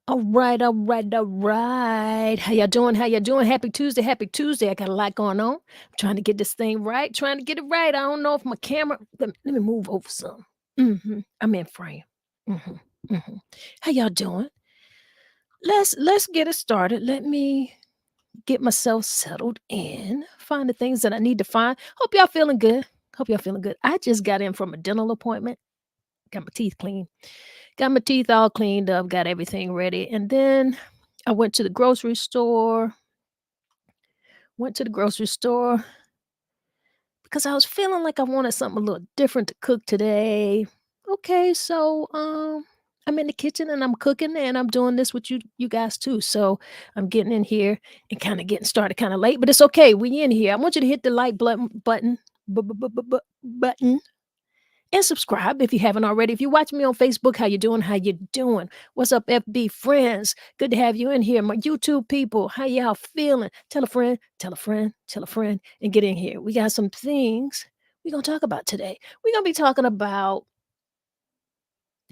All right, all right, all right. How y'all doing? How y'all doing? Happy Tuesday, happy Tuesday. I got a lot going on. I'm trying to get this thing right, trying to get it right. I don't know if my camera, let me move over some. I'm in frame. hmm How y'all doing? Let's get it started. Let me get myself settled in, find the things that I need to find. Hope y'all feeling good. Hope y'all feeling good. I just got in from a dental appointment. Got my teeth clean. Got my teeth all cleaned up, got everything ready, and then I went to the grocery store. Went to the grocery store because I was feeling like I wanted something a little different to cook today. Okay, so I'm in the kitchen and I'm cooking and I'm doing this with you guys too. So I'm getting in here and kind of getting started kind of late, but it's okay. We in here. I want you to hit the like button and subscribe if you haven't already. If you watch me on Facebook, how you doing? How you doing? What's up, FB friends? Good to have you in here. My YouTube people, how y'all feeling? Tell a friend, tell a friend, tell a friend, and get in here. We got some things we're gonna talk about today. We're gonna be talking about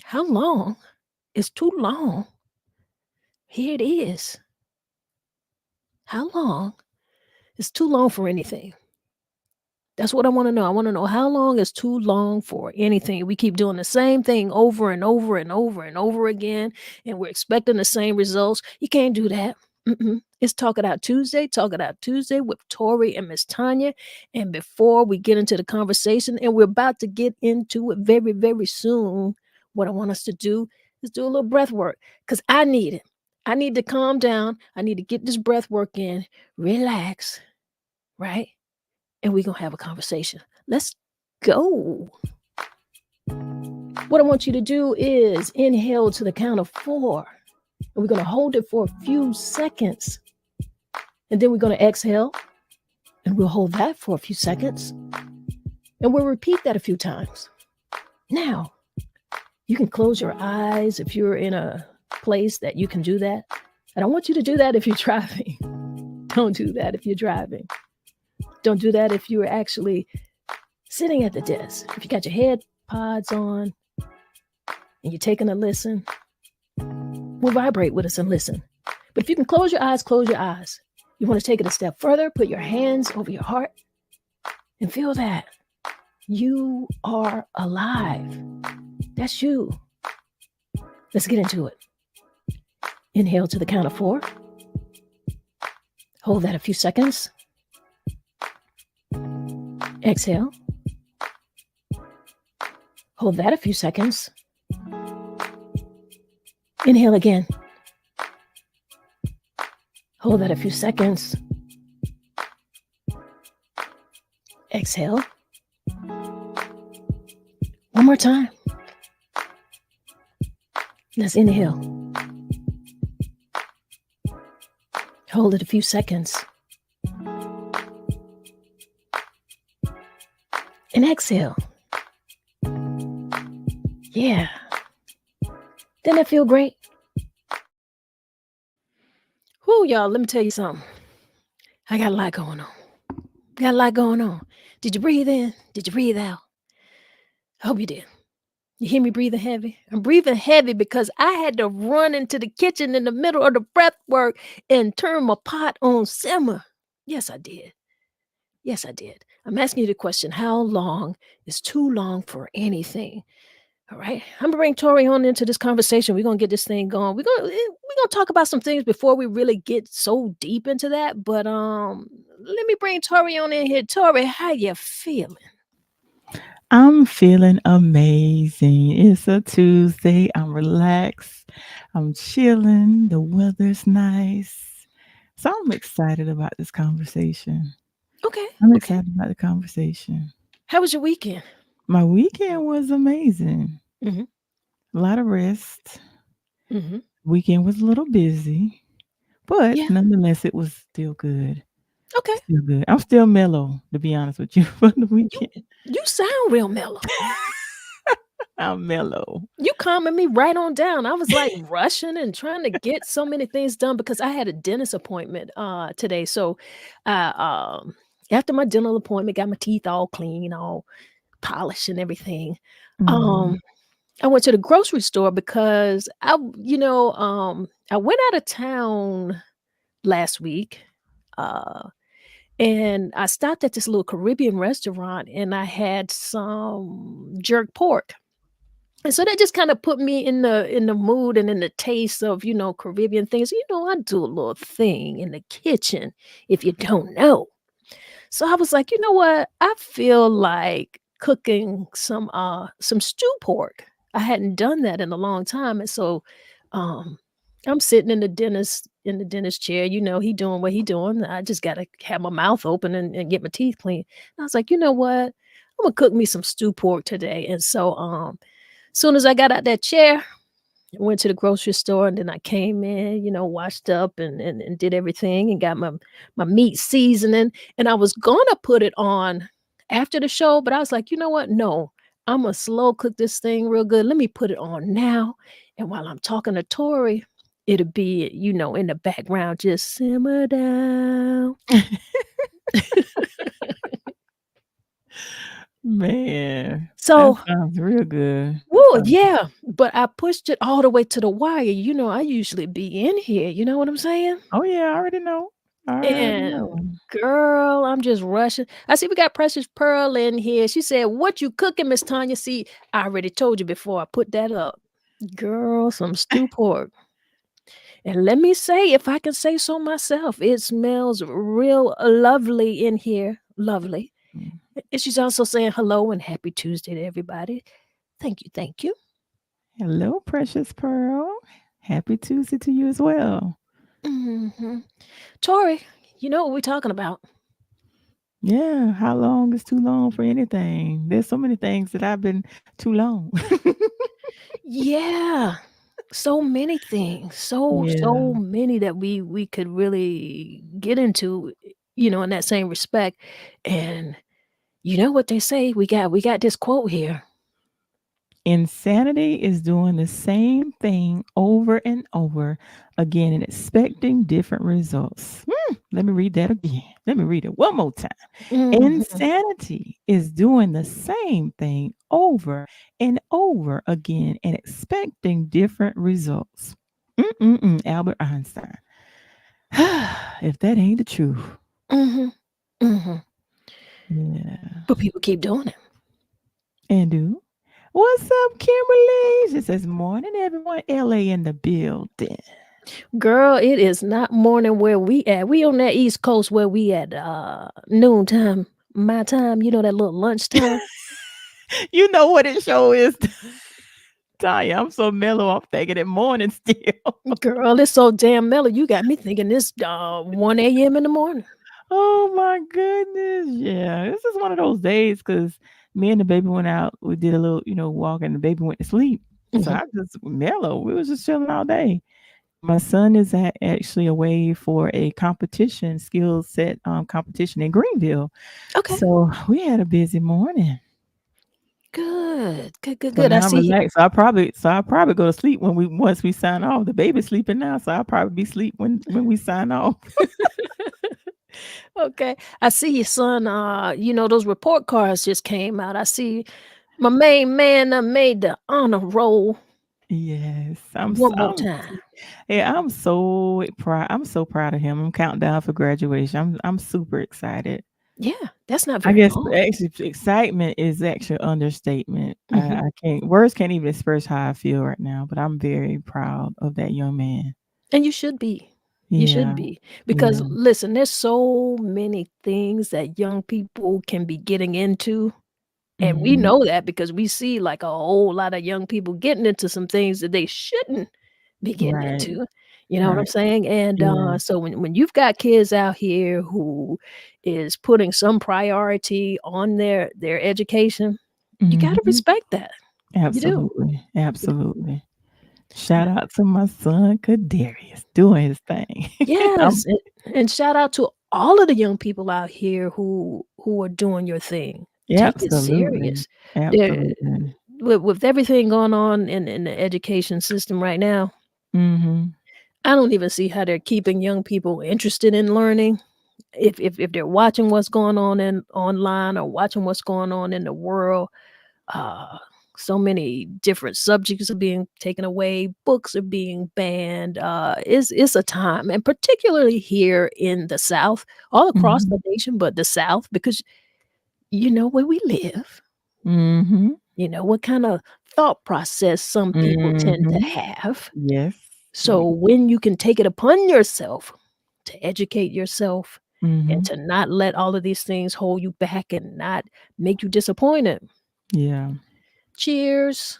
how long is too long. Here it is. How long is too long for anything? That's what I want to know. I want to know how long is too long for anything. We keep doing the same thing over and over and over and over again, and we're expecting the same results. You can't do that. It's Talk It Out Tuesday. Talk It Out Tuesday with Tori and MsTonya. And before we get into the conversation, and we're about to get into it very, very soon, what I want us to do is do a little breath work because I need it. I need to calm down. I need to get this breath work in, relax, right? And we're going to have a conversation. Let's go. What I want you to do is inhale to the count of 4. And we're going to hold it for a few seconds. And then we're going to exhale. And we'll hold that for a few seconds. And we'll repeat that a few times. Now, you can close your eyes if you're in a place that you can do that. I don't want you to do that if you're driving. Don't do that if you're driving. Don't do that if you're actually sitting at the desk. If you got your head pods on and you're taking a listen, we'll vibrate with us and listen. But if you can close your eyes, close your eyes. You want to take it a step further, put your hands over your heart and feel that you are alive. That's you. Let's get into it. Inhale to the count of 4. Hold that a few seconds. Exhale. Hold that a few seconds. Inhale again. Hold that a few seconds. Exhale. One more time. Let's inhale. Hold it a few seconds. And exhale. Yeah. Didn't that feel great? Whoo, y'all, let me tell you something. I got a lot going on. Got a lot going on. Did you breathe in? Did you breathe out? I hope you did. You hear me breathing heavy? I'm breathing heavy because I had to run into the kitchen in the middle of the breath work and turn my pot on simmer. Yes, I did. Yes, I did. I'm asking you the question, how long is too long for anything? All right. I'm gonna bring Tori on into this conversation. We're gonna get this thing going. We're gonna talk about some things before we really get so deep into that. But let me bring Tori on in here. Tori, how you feeling? I'm feeling amazing. It's a Tuesday. I'm relaxed. I'm chilling. The weather's nice. So I'm excited about this conversation. Okay. I'm Okay. excited about the conversation. How was your weekend? My weekend was amazing. Mm-hmm. A lot of rest. Mm-hmm. Weekend was a little busy, but Yeah. nonetheless, it was still good. Okay. Still good. I'm still mellow, to be honest with you, for the You weekend. you sound real mellow. I'm mellow. You calming me right on down. I was like rushing and trying to get so many things done because I had a dentist appointment today. So after my dental appointment, got my teeth all clean, all polished and everything. Mhm. Um I went to the grocery store because I went out of town last week, uh, and I stopped at this little Caribbean restaurant, and I had some jerk pork. And so that just kinda put me in the mood and in the taste of, Caribbean things. I do a little thing in the kitchen, if you don't know. So I was like, "You know what? I feel like cooking some stew pork." I hadn't done that in a long time, and so, um, I'm sitting in the dentist chair, he doing what he doing. I just gotta have my mouth open and get my teeth clean. And I was like, "You know what? Imma cook me some stew pork today." And so, soon as I got out that chair, I went to the grocery store, and then I came in, washed up and did everything and got my meat seasoning, and I was gonna put it on after the show, but I was like, "You know what? No. Imma slow cook this thing real good. Let me put it on now, and while I'm talking to Tori, it'll be, in the background, just simmer down." Man, that So sounds real good. That woo, sounds yeah, but I pushed it all the way to the wire. I usually be in here, you know what I'm saying? Oh, yeah, I already know. I already And know. girl, I'm just rushing. I see we got Precious Pearl in here. She said, "What you cooking, Miss Tanya?" See, I already told you before I put that up. Girl, some stew pork. And let me say, if I can say so myself, it smells real lovely in here. Lovely. Mm. And she's also saying hello and happy Tuesday to everybody. Thank you. Thank you. Hello, precious pearl. Happy Tuesday to you as well. Hmm. Tori, you know what we're talking about. Yeah, how long is too long for anything? There's so many things that I've been too long. Yeah. So many things, so Yeah. many that we could really get into, in that same respect. And you know what they say? We got this quote here. Insanity is doing the same thing over and over again and expecting different results. Let me read that again. Let me read it one more time. Mhm, Insanity is doing the same thing over and over again and expecting different results. Albert Einstein. If that ain't the truth. mhm, mhm. Yeah. But people keep doing it. And do. What's up, Kimberly? She says, morning, everyone. LA in the building. Girl, it is not morning where we at. We on that East Coast where we at, noontime, my time, that little lunchtime. You know what it show is. Tanya, I'm so mellow. I'm thinking it morning still. Girl, it's so damn mellow. You got me thinking this, 1 a.m. in the morning. Oh my goodness. Yeah. This is one of those days because me and the baby went out. We did a little, walk and the baby went to sleep. So Mhm. I just mellow. We was just chilling all day. My son is actually away for a competition, skill set competition in Greenville. Okay. So we had a busy morning. Good. Good, good, So good. I now I'm see. relaxed. I'll probably go to sleep when we once we sign off. The baby's sleeping now, so I'll probably be asleep when we sign off. Okay. I see your son, those report cards just came out. I see my main man made the honor roll Yes, one more time. yeah, I'm so proud of him. I'm counting down for graduation. I'm super excited. Yeah, that's not I very guess long. actually excitement is actually understatement. Mhm. I can't words can't even express how I feel right now, but I'm very proud of that young man. And you should be. You should Yeah, be. Because yeah. listen, there's so many things that young people can be getting into. And we Mhm. know that because we see like a whole lot of young people getting into some things that they shouldn't be getting Right, into. You know what I'm right. saying? And Yeah. so when you've got kids out here who is putting some priority on their education, you gotta Mhm. respect that. You do. Absolutely, You do. absolutely. Shout out to my son Kadarius doing his thing. I'm Yes, and shout out to all of the young people out here who are doing your thing. yeah, Take it absolutely, serious. There absolutely. with everything going on in the education system right now, Mhm. I don't even see how they're keeping young people interested in learning. If they're watching what's going on in online or watching what's going on in the world, uh, So many different subjects are being taken away, books are being banned. It's a time, and particularly here in the South, all across Mhm. the nation, but the South, because you know where we live. Mhm. You know what kind of thought process some people tend to Mhm. have. Yes. So when you can take it upon yourself to educate yourself and Mhm. to not let all of these things hold you back and not make you disappointed. Yeah. Cheers,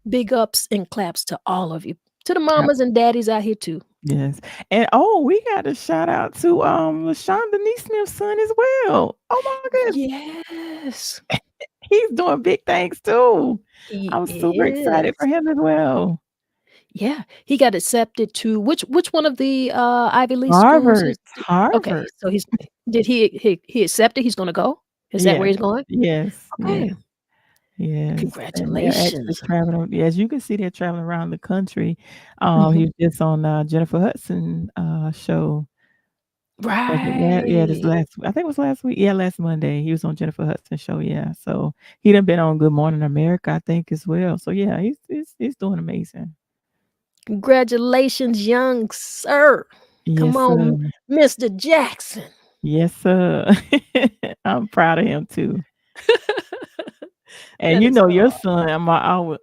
big ups and claps to all of you. To the Yep. mamas and daddies out here too. Yes. And, oh, we got a shout out to, LaShawn Denise Smith's son as well. Oh my goodness. Yes, He's doing big things too. he I'm super excited for is. him as well. Yeah, he got accepted to which one of the Ivy League schools Harvard. is okay, Harvard. so did he accepted he's gonna go? Is that where Yes. he's going? Yes. Yes. Okay. Yes, and they're actually Congratulations. traveling, yeah, as you can see, they're traveling around the country. He Mhm. was just on, Jennifer Hudson, show. Was it yeah, this Right. last I think it was last week, yeah, last Monday, he was on Jennifer Hudson show, yeah, so he done been on Good Morning America, I think, as well, so yeah, he's doing amazing. Congratulations, young sir. Come Yes, sir. on, Mr. Jackson. Yes, sir. I'm proud of him too. And That you is know your all. son,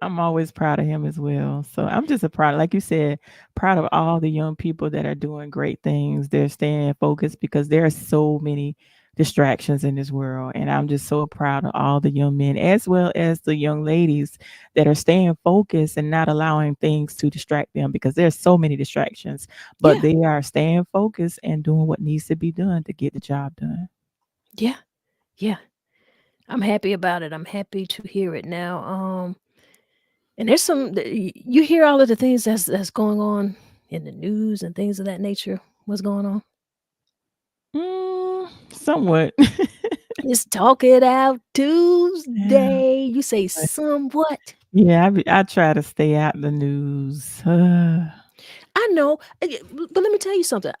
I'm always proud of him as well. So I'm just a proud, like you said, proud of all the young people that are doing great things. They're staying focused because there are so many distractions in this world. And I'm just so proud of all the young men as well as the young ladies that are staying focused and not allowing things to distract them because there's so many distractions. But Yeah, they are staying focused and doing what needs to be done to get the job done. yeah, yeah. I'm happy about it. I'm happy to hear it now. And there's you hear all of the things that's going on in the news and things of that nature. What's going on? Somewhat. It's Talk It Out Yeah. Tuesday. You say somewhat. Yeah, I try to stay out the news. I know, but let me tell you something.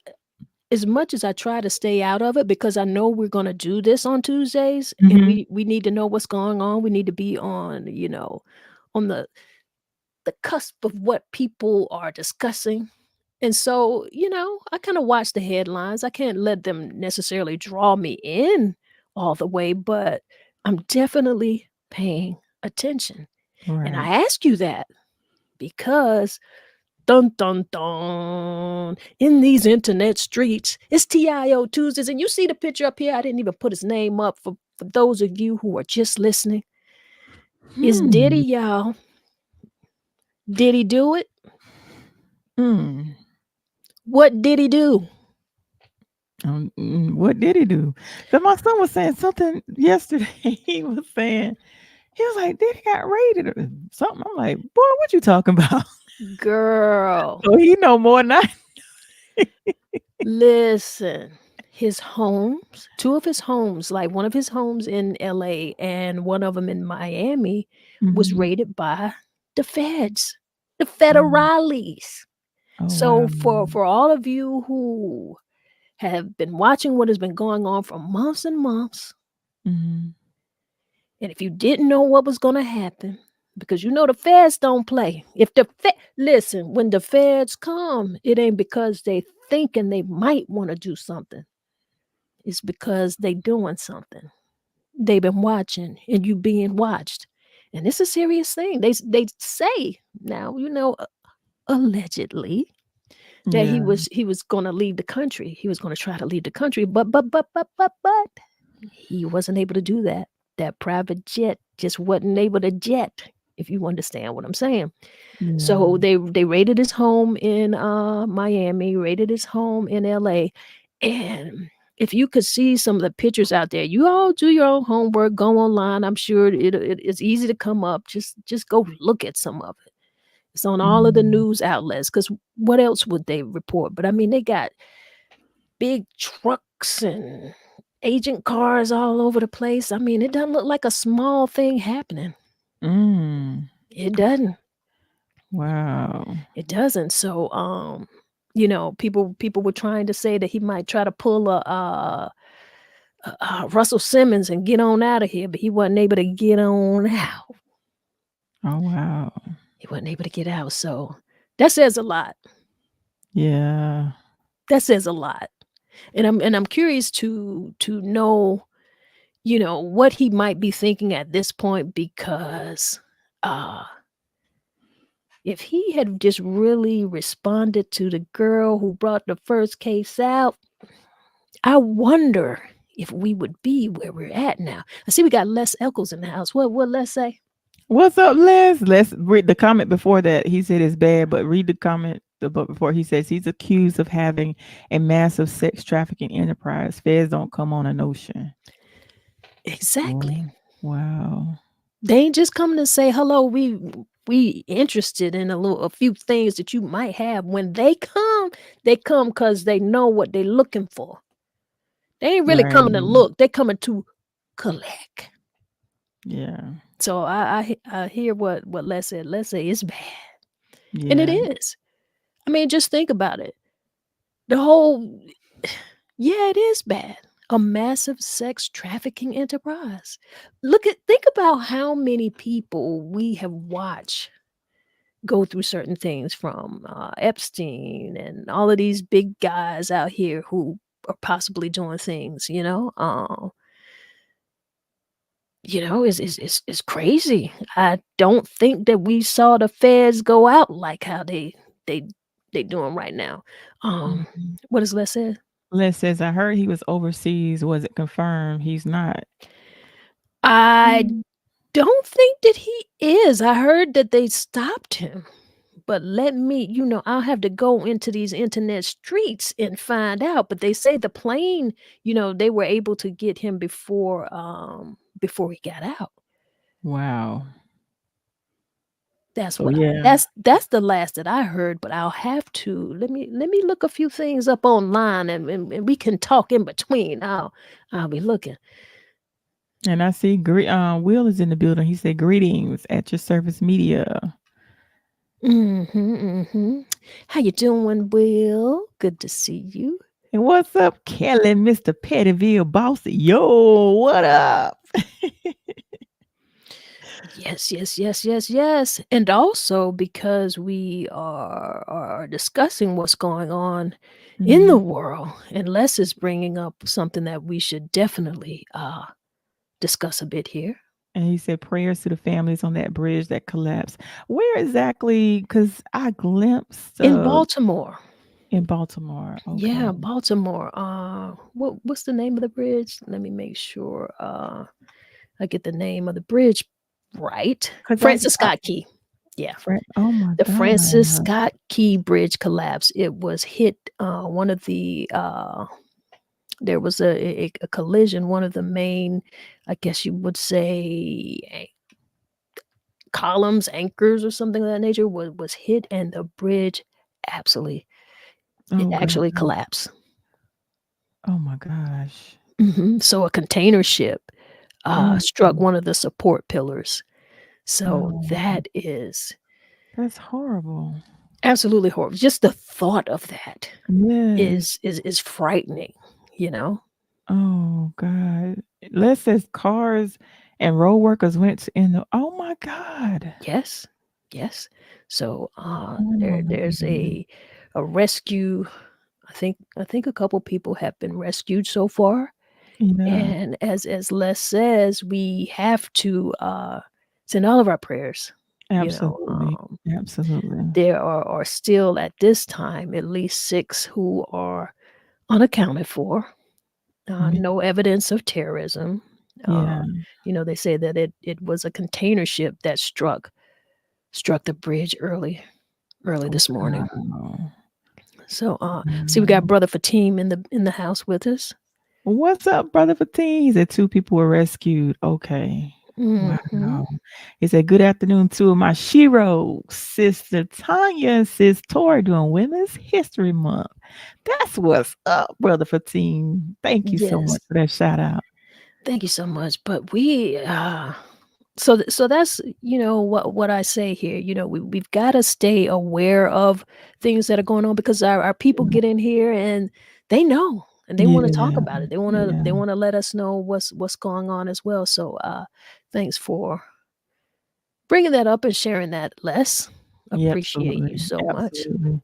As much as I try to stay out of it because I know we're gonna do this on Tuesdays and Mhm. we need to know what's going on. We need to be on, on the cusp of what people are discussing. And so, I kind of watch the headlines. I can't let them necessarily draw me in all the way, but I'm definitely paying attention. And Right. I ask you that because dun dun dun in these internet streets, it's TIO Tuesdays. And you see the picture up here. I didn't even put his name up for those of you who are just listening. It's Diddy, Hmm. y'all. Did he do it? Mm. What did he do? What did he do? 'Cause my son was saying something yesterday. He was like, "Did he got raided or something?" I'm like, "Boy, what you talking about?" Girl, So he know more than I. listen. His homes, two of his homes, like one of his homes in LA and one of them in Miami, was Mhm. raided by the feds, the Mm. federales. Oh, So wow. for all of you who have been watching what has been going on for months and months, Mhm. and if you didn't know what was gonna happen, because you know the feds don't play. If listen, when the feds come, it ain't because they thinking they might wanna do something. It's because they doing something. They been watching and you being watched. And it's a serious thing. They say now, allegedly that he Yeah. was he was gonna leave the country. He was gonna try to leave the country, but he wasn't able to do that. That private jet just wasn't able to jet, if you understand what I'm saying. Yeah. So they raided his home in Miami, raided his home in LA. And if you could see some of the pictures out there, you all do your own homework, go online. I'm sure it's easy to come up. Just go look at some of it. It's on all of the Mhm. news outlets because what else would they report? But I mean, they got big trucks and agent cars all over the place. I mean, it doesn't look like a small thing happening. Mm. It doesn't. Wow. It doesn't. So, people were trying to say that he might try to pull a Russell Simmons and get on out of here, but he wasn't able to get on out. Oh, wow. He wasn't able to get out, so that says a lot. Yeah. That says a lot. And I'm curious to know, what he might be thinking at this point because, uh, if he had just really responded to the girl who brought the first case out, I wonder if we would be where we're at now. I see we got Les Eccles in the house. What Les say? What's up, Les? Let's read the comment before that. He said it's bad, but read the comment but before he says he's accused of having a massive sex trafficking enterprise. Feds don't come on a notion. Exactly. Oh, wow. They ain't just coming to say hello. We interested in a few things that you might have. When they come because they know what they're looking for. They ain't really coming to Right. look. They coming to collect. Yeah. So I hear what Les said. Les say it's bad, and it Yeah. is. I mean, just think about it. The whole, yeah, it is bad. A massive sex trafficking enterprise. Think about how many people we have watched go through certain things from Epstein and all of these big guys out here who are possibly doing things, it's crazy. I don't think that we saw the feds go out like how they they doing right now. Mhm. What does Les say? Les says, I heard he was overseas. Was it confirmed? He's not. I Mm. don't think that he is. I heard that they stopped him. But let me, I'll have to go into these internet streets and find out. But they say the plane, they were able to get him before he got out. Wow. That's So what I yeah. that's the last that I heard, but I'll have to let me look a few things up online and we can talk in between. I'll be looking. And I see Will is in the building. He said, greetings at your service media. Mhm. How you doing, Will? Good to see you. And what's up, Kelly, Mr. Pettyville Bossy? Yo, what up? Yes, yes, yes, yes, yes. And also because we are discussing what's going on in the Mhm. world, and Les is bringing up something that we should definitely discuss a bit here. And he said prayers to the families on that bridge that collapsed. Where exactly? Because I glimpsed In Baltimore. in Baltimore. Okay. Yeah, Baltimore. What's the name of the bridge? Let me make sure I get the name of the bridge right. Because Francis Scott Key. Yeah. oh my The Francis God. Scott Key Bridge collapsed. It was hit one of the there was a collision, one of the main, I guess you would say, columns, anchors, or something of that nature was hit, and the bridge absolutely it Oh God. actually collapsed. Oh my gosh. So a container ship Mm. struck one of the support pillars. So Oh, that is that's horrible. absolutely horrible. Just the thought of that Yes. is frightening, you know? Oh God. Les says cars and road workers went in the oh my God. Yes. Yes. So Oh my there's goodness. a rescue. I think a couple people have been rescued so far. Yeah, And as Les says, we have to send all of our prayers. You know, absolutely. Absolutely. there are still at this time at least 6 who are unaccounted for. Me No evidence of terrorism. yeah. They say that it was a container ship that struck the bridge early this morning. Wow. So, see, we got Wow. brother Fatim in the house with us. What's up, brother Fatin? He said 2 people were rescued. Okay. Mhm. Wow. He said, good afternoon to my shiro, Sister Tanya and Sis Tori doing Women's History Month. That's what's up, brother Fatin. Thank you so Yes. much for that shout out. Thank you so much. But we so that's what I say here. We've got to stay aware of things that are going on because our people Yeah. get in here and they know and they want to talk Yeah. about it. They want to Yeah. they want to let us know what's going on as well. So thanks for bringing that up and sharing that, Les. Yeah, Appreciate you absolutely, so much. absolutely.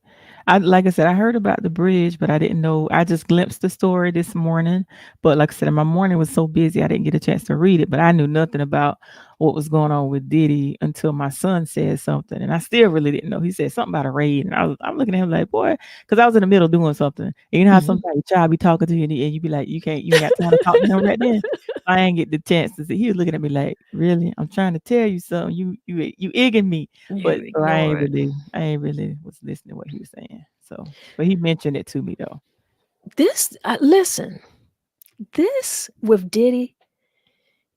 I like I said, I heard about the bridge, but I didn't know. I just glimpsed the story this morning, but like I said, my morning was so busy, I didn't get a chance to read it, but I knew nothing about what was going on with Diddy until my son said something, and I still really didn't know. He said something about a raid, and I'm looking at him like, "Boy," because I was in the middle doing something. And you know how Mhm. sometimes your child be talking to you, and you be like, you ain't got time to talk to him right then. I ain't get the chance to see. He was looking at me like, "Really? I'm trying to tell you something. You egging me." But You so ignore it. I ain't really was listening to what he was saying. So, but he mentioned it to me though. This, listen, this with Diddy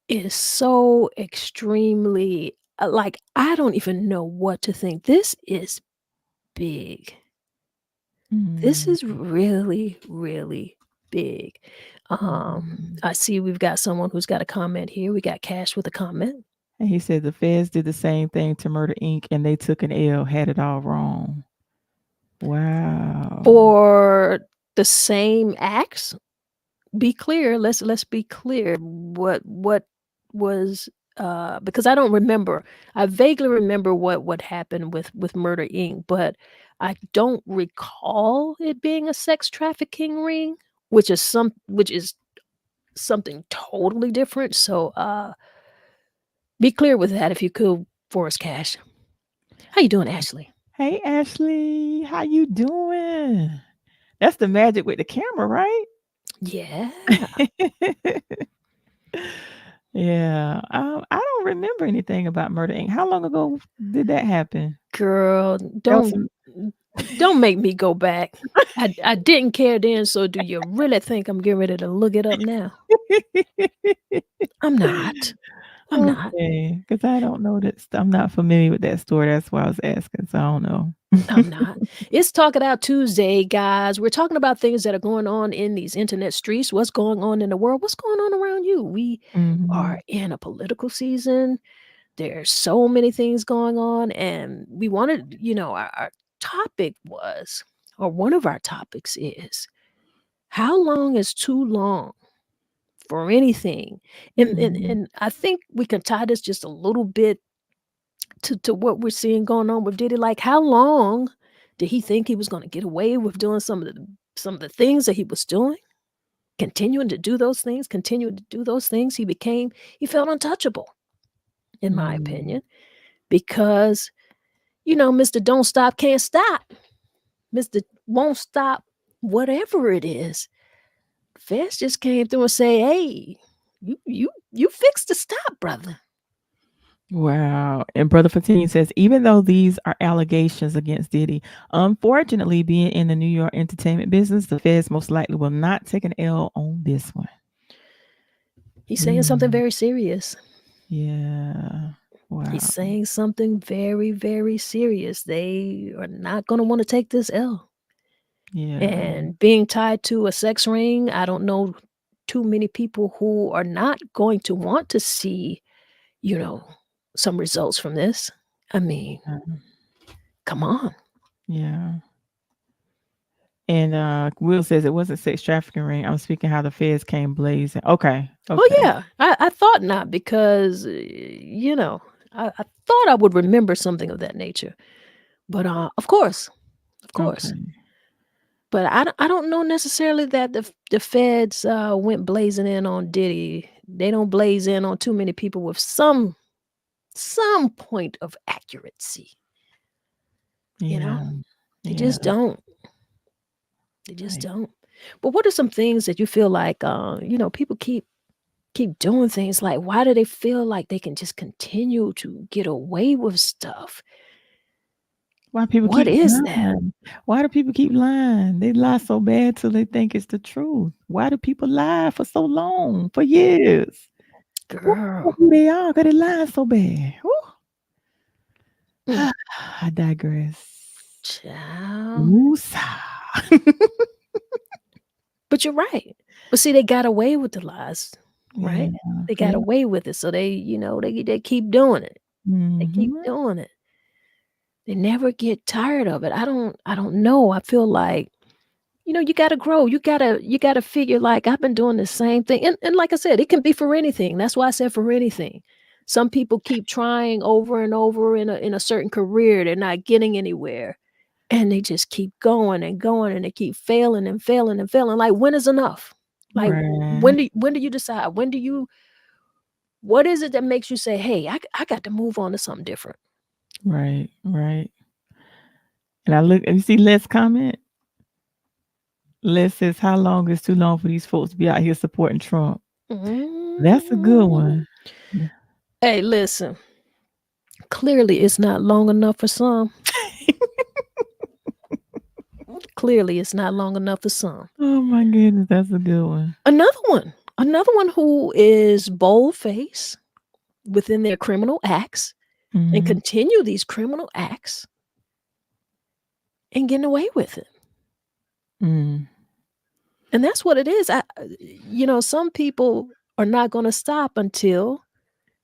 is so extremely, like, I don't even know what to think. This is big. This Mm, is really, really big. mhm. I see we've got someone who's got a comment here. We got Cash with a comment. And he said the feds did the same thing to Murder Inc. and they took an L, had it all wrong. Wow. For the same acts, be clear. Let's be clear. What was, because I don't remember. I vaguely remember what happened with Murder Inc., but I don't recall it being a sex trafficking ring, which is something totally different. So be clear with that if you could for us, Cash. How you doing, Ashley? Hey Ashley, how you doing? That's the magic with the camera, right? Yeah. Yeah. I don't remember anything about Murder Inc. How long ago did that happen? Girl, That was don't some don't make me go back. I didn't care then, so do you really think I'm getting ready to look it up now? I'm not. I'm not. Okay, because I don't know that I'm not familiar with that story, that's why I was asking, so I don't know. I'm not. It's Talk It Out Tuesday, guys. We're talking about things that are going on in these internet streets. What's going on in the world? What's going on around you? We are Mhm, in a political season. There's so many things going on, and we wanted, our topic was, or one of our topics is, how long is too long for anything? And mhm. and I think we can tie this just a little bit to what we're seeing going on with Diddy. Like, how long did he think he was going to get away with doing some of the things that he was doing? Continuing to do those things, continuing to do those things, he felt untouchable, in my Mm. opinion, because Mr. Don't Stop Can't Stop, Mr. Won't Stop, whatever it is. Feds just came through and say, "Hey, you fixed the stop, brother." Wow, and Brother Fatini says, "Even though these are allegations against Diddy, unfortunately, being in the New York entertainment business, the feds most likely will not take an L on this one." He's saying something Mm, very serious. yeah. He's Wow. saying something very, very serious. They are not going to want to take this L. Yeah. And being tied to a sex ring, I don't know too many people who are not going to want to see, you know, some results from this. I mean, Yeah. come on. Yeah. And, Will says it wasn't sex trafficking ring. I'm speaking how the feds came blazing. Okay, Oh, okay, yeah. I thought not because, I thought I would remember something of that nature. But of course, of course. okay. But I don't know necessarily that the feds went blazing in on Diddy. They don't blaze in on too many people with some point of accuracy. You know, Yeah, they yeah, just don't. They just right. don't. But what are some things that you feel like people keep doing things like? Why do they feel like they can just continue to get away with stuff? Why people What keep is that, lying? Why do people keep lying? They lie so bad till they think it's the truth. Why do people lie for so long, for years? Who know girl? who they are? 'Cause they lying so bad. Mm, I digress. child. Woosah. But you're right. But see, they got away with the lies, Yeah, right? They got yeah. away with it, so they keep doing it. They keep Mhm. doing it. They never get tired of it. I don't know. I feel like, you gotta grow. You gotta figure, like, I've been doing the same thing. And like I said, it can be for anything. That's why I said for anything. Some people keep trying over and over in a certain career. They're not getting anywhere. And they just keep going and going and they keep failing and failing and failing. Like, when is enough? Like, Right. when do you decide? What is it that makes you say, hey, I got to move on to something different? Right. Right. And I look and you see Les comment? Les says, "How long is too long for these folks to be out here supporting Trump?" That's a good Mm. one. Yeah. Hey, listen, clearly it's not long enough for some. Clearly it's not long enough for some. Oh my goodness, that's a good one. Another one who is bold-faced within their criminal acts and Mhm. continue these criminal acts and getting away with it. Mm. And that's what it is. Some people are not going to stop until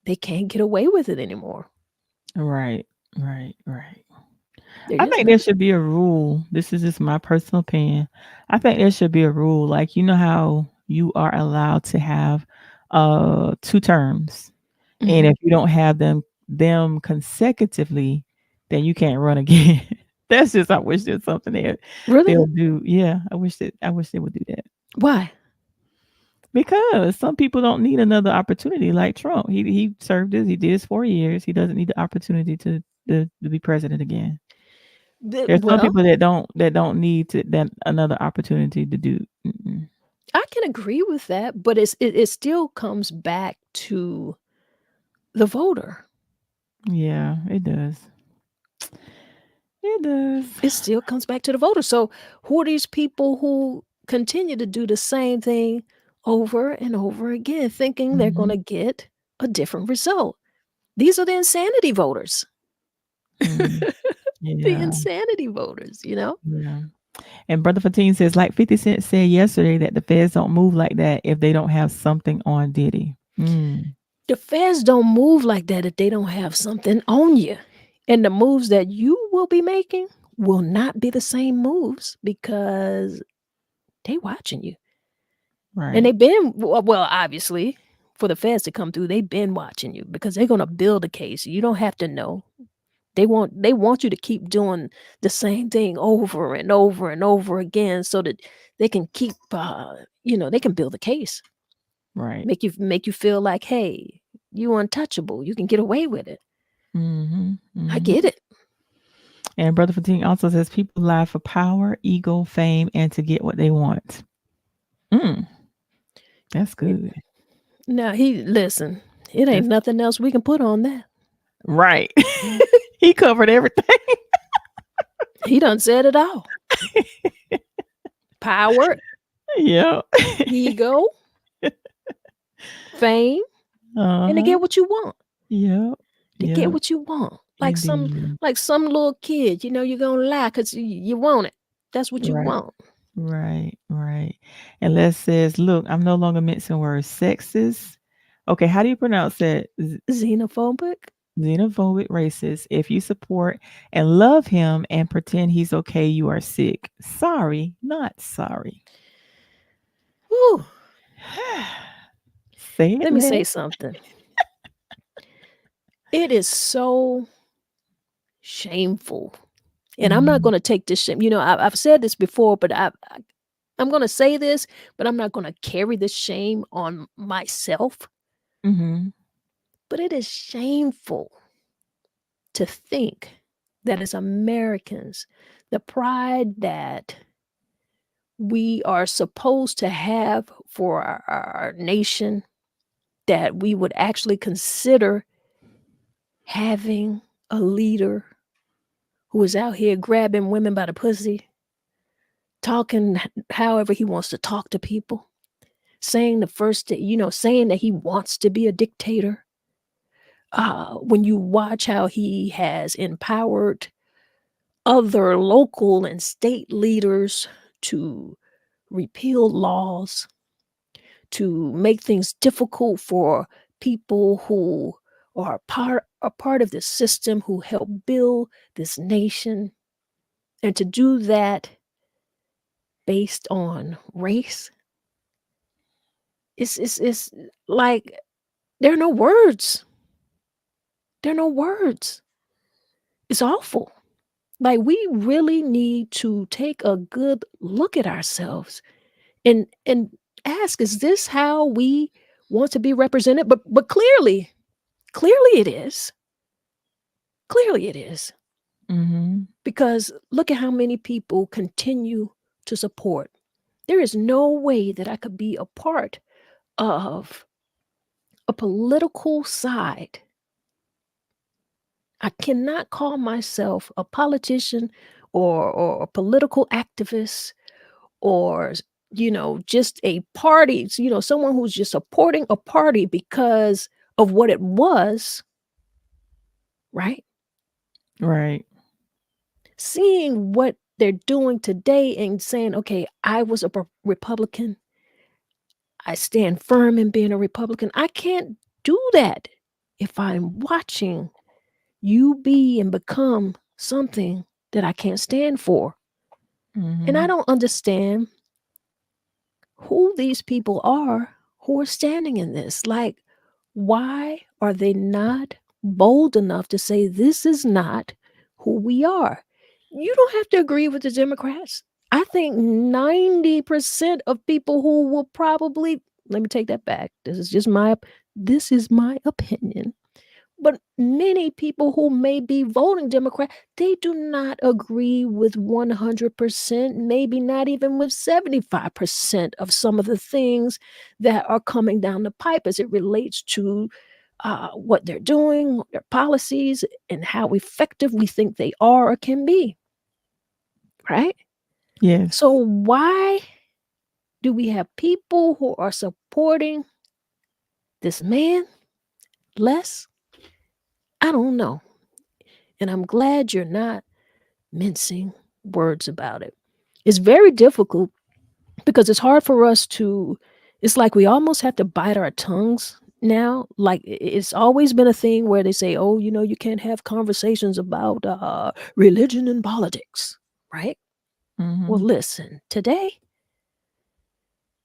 they can't get away with it anymore. Right. Right. Right. They're I just think not. there should be a rule. This is just my personal opinion. I think there should be a rule. Like, you know how you are allowed to have 2 terms. And Mhm. if you don't have them consecutively, then you can't run again. That's just I wish there's something there Really? they'll do. Yeah, I wish they would do that. Why? Because some people don't need another opportunity like Trump. He served his he did his 4 years. He doesn't need the opportunity to be president again. There's some Well, people that don't need to that another opportunity to do. Mm-mm. I can agree with that, but it still comes back to the voter. Yeah, it does. It does. It still comes back to the voter. So, who are these people who continue to do the same thing over and over again, thinking they're going Mhm. to get a different result? These are the insanity voters. Mhm. The Yeah, insanity voters. yeah. And Brother Fatine says, like 50 Cent said yesterday, that the feds don't move like that if they don't have something on Diddy. Mm. The feds don't move like that if they don't have something on you. And the moves that you will be making will not be the same moves because they watching you. And Right, they've been well, obviously, for the feds to come through, they've been watching you because they're gonna build a case. You don't have to know. They want you to keep doing the same thing over and over and over again so that they can keep they can build a case. right. Make you feel like, hey, you untouchable. You can get away with it. Mhm, I get mhm. it. And Brother Fatine also says people lie for power, ego, fame, and to get what they want. Mm, that's Yeah. good. Now he listen, it ain't That's nothing else we can put on that. right. He covered everything. He done said it all. Power, Yeah. ego, fame, and to Uh-huh. get what you want. Yep. To get Yep. what you want. Indeed. Like some little kid, you're gonna lie because you want it. That's what you Right. want. Right. Right. And Les says, look, I'm no longer mincing words. Sexist. Okay, how do you pronounce that? Xenophobic? Xenophobic, racist. If you support and love him and pretend he's okay, you are sick. Sorry, not sorry. Whew. Say it, Let me Les. say something. It is so shameful. And I'm not Mhm. gonna take this shame. I've said this before, but I'm gonna say this, but I'm not gonna carry this shame on myself. Mhm. But it is shameful to think that as Americans, the pride that we are supposed to have for our nation, that we would actually consider having a leader who is out here grabbing women by the pussy, talking however he wants to talk to people, saying saying that he wants to be a dictator. When you watch how he has empowered other local and state leaders to repeal laws, to make things difficult for people who are part of this system, who help build this nation, and to do that based on race. It's like there are no words. There are no words. It's awful. Like, we really need to take a good look at ourselves and ask, is this how we want to be represented? But clearly it is. Clearly it is. Mhm. Because look at how many people continue to support. There is no way that I could be a part of a political side. I cannot call myself a politician or a political activist or just a party, someone who's just supporting a party because of what it was, right? Right. Seeing what they're doing today and saying, okay, I was a Republican. I stand firm in being a Republican. I can't do that if I'm watching you be and become something that I can't stand for. And I Mhm. don't understand who these people are who are standing in this. Like, why are they not bold enough to say this is not who we are? You don't have to agree with the Democrats. I think 90% of people who will probably, let me take that back. This is my opinion. But many people who may be voting Democrat, they do not agree with 100%, maybe not even with 75% of some of the things that are coming down the pipe as it relates to what they're doing, their policies, and how effective we think they are or can be, right? Yes. So, why do we have people who are supporting this man less? I don't know. And I'm glad you're not mincing words about it. It's very difficult because it's hard for us to, it's like we almost have to bite our tongues now. Like it's always been a thing where they say, oh, you can't have conversations about religion and politics, right? Well, Mhm. listen, today,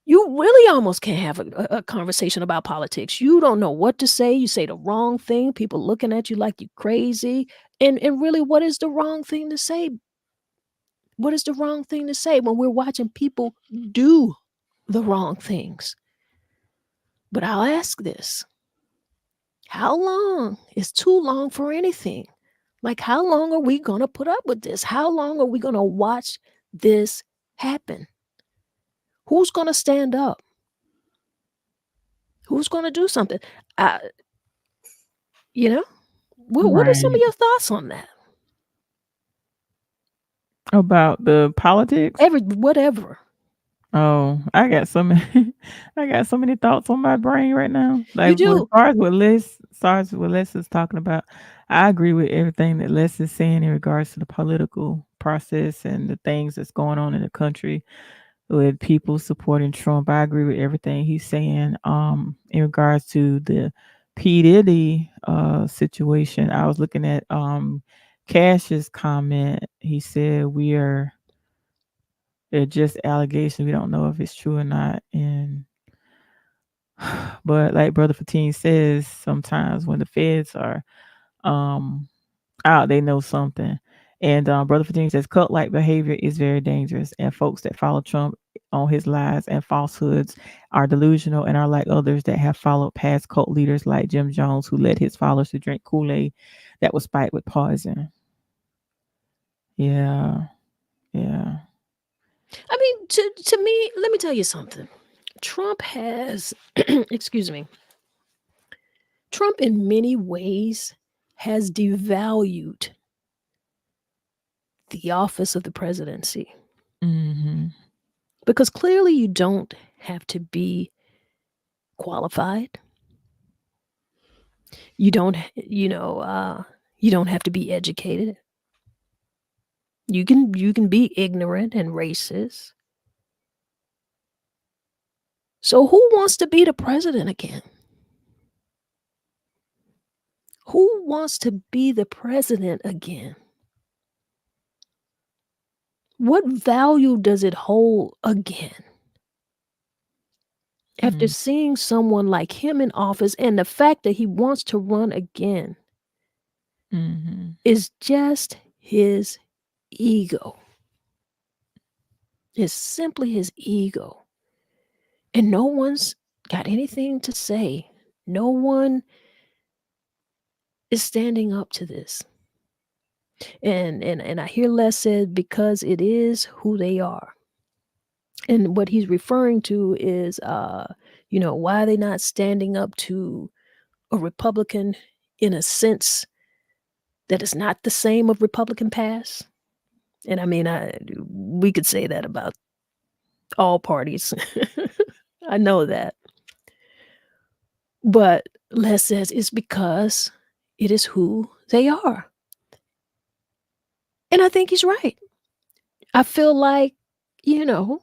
you really almost can't have a conversation about politics. You don't know what to say. You say the wrong thing. People looking at you like you crazy. And really, what is the wrong thing to say? What is the wrong thing to say when we're watching people do the wrong things? But I'll ask this: how long is too long for anything? Like, how long are we going to put up with this? How long are we going to watch this happen? Who's going to stand up? Who's going to do something? Uh, you know, what are some of Right. your thoughts on that? About the politics? Whatever. Oh, I got so many I got so many thoughts on my brain right now. You Like, well, as do. far as what Les is talking about, I agree with everything that Les is saying in regards to the political process and the things that's going on in the country with people supporting Trump. I agree with everything he's saying. In regards to the P. Diddy situation, I was looking at Cash's comment. He said they're just allegations. We don't know if it's true or not. And but like Brother Fatine says, sometimes when the feds are um out, they know something. And Brother Fatine says cult-like behavior is very dangerous, and folks that follow Trump on his lies and falsehoods are delusional and are like others that have followed past cult leaders like Jim Jones, who led his followers to drink Kool-Aid that was spiked with poison. Yeah, yeah. I mean, to me, let me tell you something. Trump has, excuse me, Trump in many ways has devalued the office of the presidency Mhm. because clearly you don't have to be qualified. You don't have to be educated. You can be ignorant and racist. So who wants to be the president again? Who wants to be the president again? What value does it hold again? After Mm. seeing someone like him in office and the fact that he wants to run again, Mhm. is just his ego. It's simply his ego. And no one's got anything to say. No one is standing up to this. And I hear Les said because it is who they are. And what he's referring to is why are they not standing up to a Republican in a sense that is not the same of Republican past? And I mean, we could say that about all parties. I know that. But Les says it's because it is who they are. And I think he's right. I feel like, you know,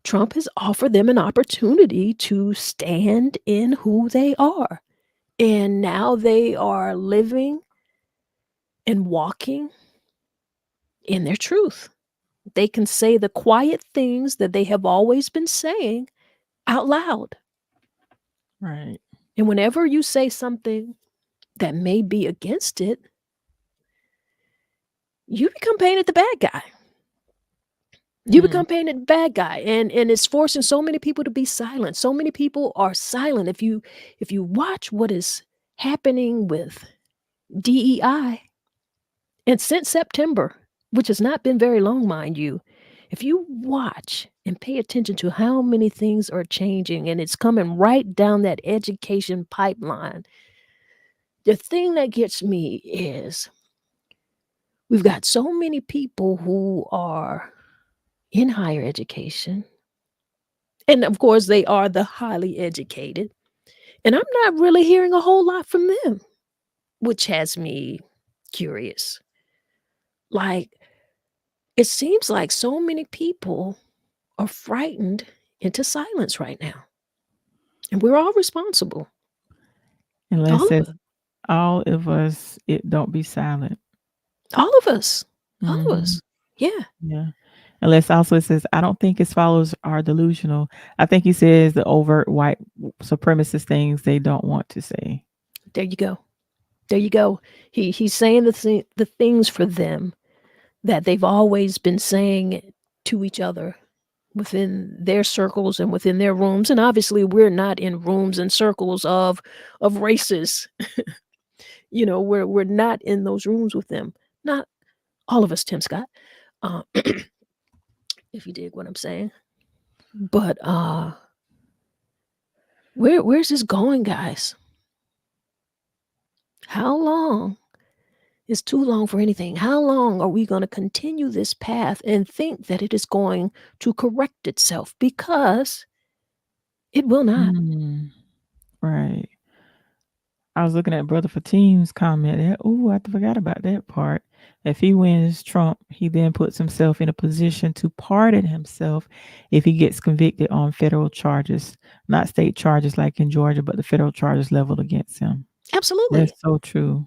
Trump has offered them an opportunity to stand in who they are. And now they are living and walking in their truth. They can say the quiet things that they have always been saying out loud. Right. And whenever you say something that may be against it, you become painted the bad guy. You Mm. become painted the bad guy, and it's forcing so many people to be silent. So many people are silent. If you watch what is happening with DEI, and since September, which has not been very long, mind you, if you watch and pay attention to how many things are changing, and it's coming right down that education pipeline, the thing that gets me is we've got so many people who are in higher education. And of course, they are the highly educated. And I'm not really hearing a whole lot from them, which has me curious. Like, it seems like so many people are frightened into silence right now. And we're all responsible. Unless All of says us. all of us, it don't be silent. All of us. All of Mhm. us. Yeah. Yeah. Unless also it says, I don't think his followers are delusional. I think he says the overt white supremacist things they don't want to say. There you go. There you go. He's saying the things for them that they've always been saying to each other within their circles and within their rooms. And obviously we're not in rooms and circles of races. We're not in those rooms with them. Not all of us, Tim Scott. Uh, if you dig what I'm saying. But where's this going, guys? How long is too long for anything? How long are we going to continue this path and think that it is going to correct itself? Because it will not. Mm, right. I was looking at Brother Fatim's comment. Oh, I forgot about that part. If he wins Trump, he then puts himself in a position to pardon himself if he gets convicted on federal charges, not state charges like in Georgia, but the federal charges leveled against him. Absolutely. That's so true.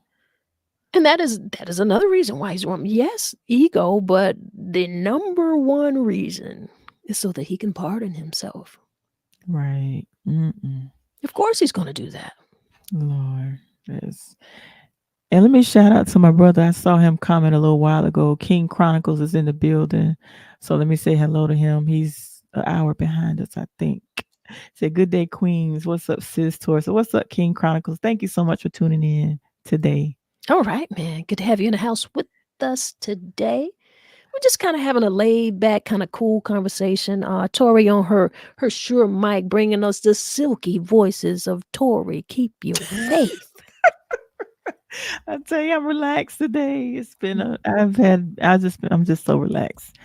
And that is another reason why he's running. Yes, ego, but the number one reason is so that he can pardon himself. Right. Mm-mm. Of course he's going to do that. Lord. Yes. And let me shout out to my brother. I saw him comment a little while ago. King Chronicles is in the building. So let me say hello to him. He's an hour behind us, I think. Say good day, Queens. What's up, sis Tor? So what's up, King Chronicles? Thank you so much for tuning in today. All right, man. Good to have you in the house with us today. We're just kind of having a laid back, kind of cool conversation. Tori on her sure mic, bringing us the silky voices of Tori. Keep your faith. I tell you, I'm relaxed today. It's been I'm just so relaxed.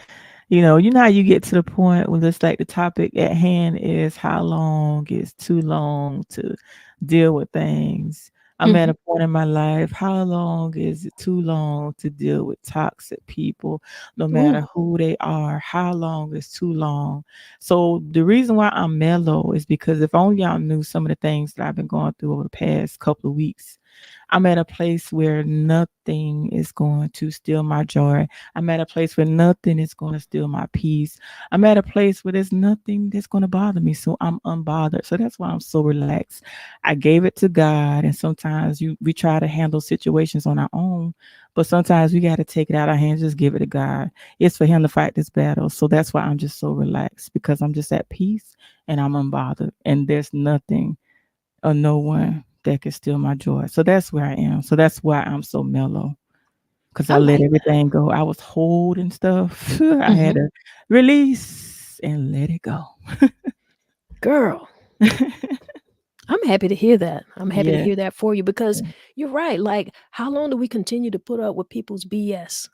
You know how you get to the point where it's like the topic at hand is how long is too long to deal with things. I'm at Mhm. a point in my life, how long is it too long to deal with toxic people, no Ooh. matter who they are? How long is too long? So the reason why I'm mellow is because if only y'all knew some of the things that I've been going through over the past couple of weeks. I'm at a place where nothing is going to steal my joy. I'm at a place where nothing is going to steal my peace. I'm at a place where there's nothing that's going to bother me. So I'm unbothered. So that's why I'm so relaxed. I gave it to God. And sometimes we try to handle situations on our own, but sometimes we got to take it out of our hands, just give it to God. It's for Him to fight this battle. So that's why I'm just so relaxed because I'm just at peace and I'm unbothered. And there's nothing or no one that can steal my joy. So that's where I am. So that's why I'm so mellow because I I let like that. everything go. I was holding stuff. I had Mhm. to release and let it go. Girl, I'm happy to hear that. I'm happy to Yeah. hear that for you because you're right. Like, how long do we continue to put up with people's BS?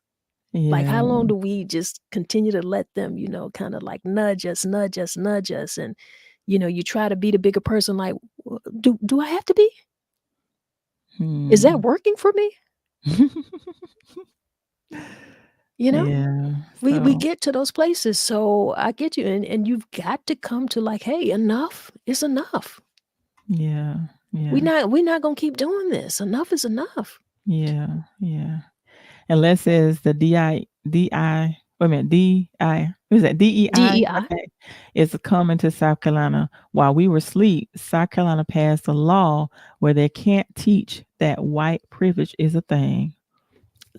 Like, Yeah. how long do we just continue to let them, kind of like nudge us, nudge us, nudge us? And, you try to be the bigger person. Like, do I have to be? Is that Hmm. working for me? You know? Yeah. We So, get to those places. So I get you. And you've got to come to like, hey, enough is enough. yeah. We Yeah. not we're not gonna keep doing this. Enough is enough. Yeah. Yeah. Unless says the wait a minute, what is that? DEI DEI. okay, is coming to South Carolina. While we were asleep, South Carolina passed a law where they can't teach that white privilege is a thing.